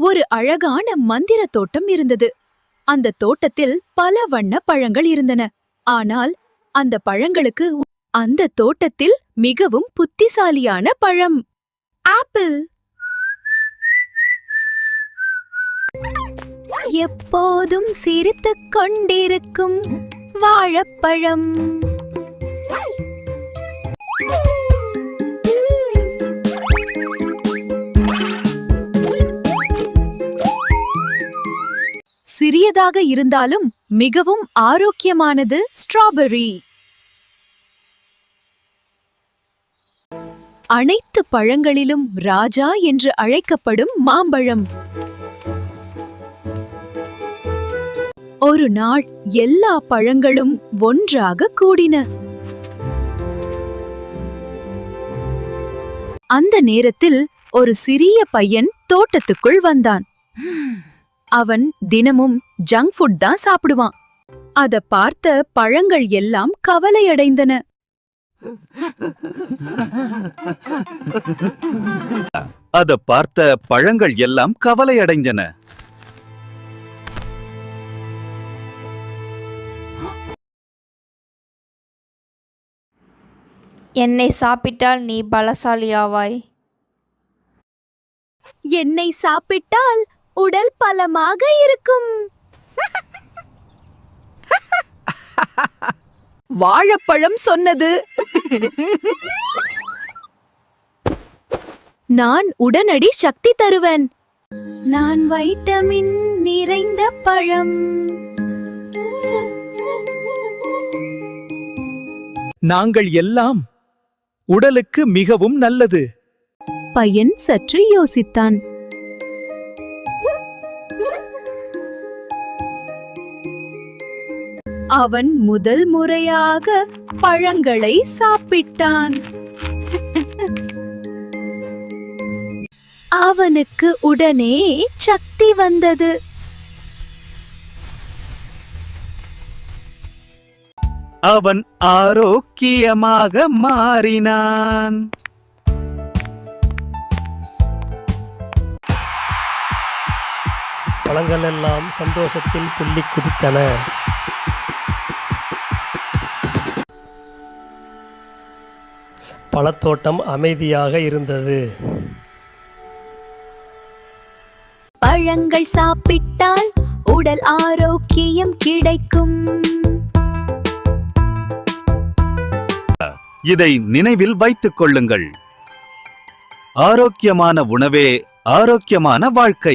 ஒரு அழகான மந்திர தோட்டம் இருந்தது. அந்த தோட்டத்தில் பல வண்ண பழங்கள் இருந்தன. ஆனால் அந்த பழங்களுக்கு அந்த தோட்டத்தில் மிகவும் புத்திசாலியான பழம் ஆப்பிள். எப்போதும் சிரித்துக் கொண்டிருக்கும் வாழைப்பழம். சிறியதாக இருந்தாலும் மிகவும் ஆரோக்கியமானது ஸ்ட்ராபெர்ரி. அனைத்து பழங்களிலும் ராஜா என்று அழைக்கப்படும் மாம்பழம். ஒரு நாள் எல்லா பழங்களும் ஒன்றாக கூடின. அந்த நேரத்தில் ஒரு சிறிய பையன் தோட்டத்துக்குள் வந்தான். அவன் தினமும் ஜங்க் ஃபுட் தான் சாப்பிடுவான். அத பார்த்த பழங்கள் எல்லாம் கவலையடைந்தன. அத பார்த்த பழங்கள் எல்லாம் கவலையடைந்தன. என்னை சாப்பிட்டால் நீ பலசாலியாவாய். என்னை சாப்பிட்டால் உடல் பலமாக இருக்கும். வாழைப்பழம் சொன்னது. நான் உடனடி சக்தி தருவேன். நான் வைட்டமின் நிறைந்த பழம். நாங்கள் எல்லாம் உடலுக்கு மிகவும் நல்லது. பையன் சற்று யோசித்தான். அவன் முதல் முறையாக பழங்களை சாப்பிட்டான். அவனுக்கு உடனே சக்தி வந்தது. அவன் ஆரோக்கியமாக மாறினான். பழங்கள் எல்லாம் சந்தோஷத்தில் துள்ளிக் குதித்தன. பழத்தோட்டம் அமைதியாக இருந்தது. பழங்கள் சாப்பிட்டால் உடல் ஆரோக்கியம் கிடைக்கும். இதை நினைவில் வைத்துக் கொள்ளுங்கள். ஆரோக்கியமான உணவே ஆரோக்கியமான வாழ்க்கை.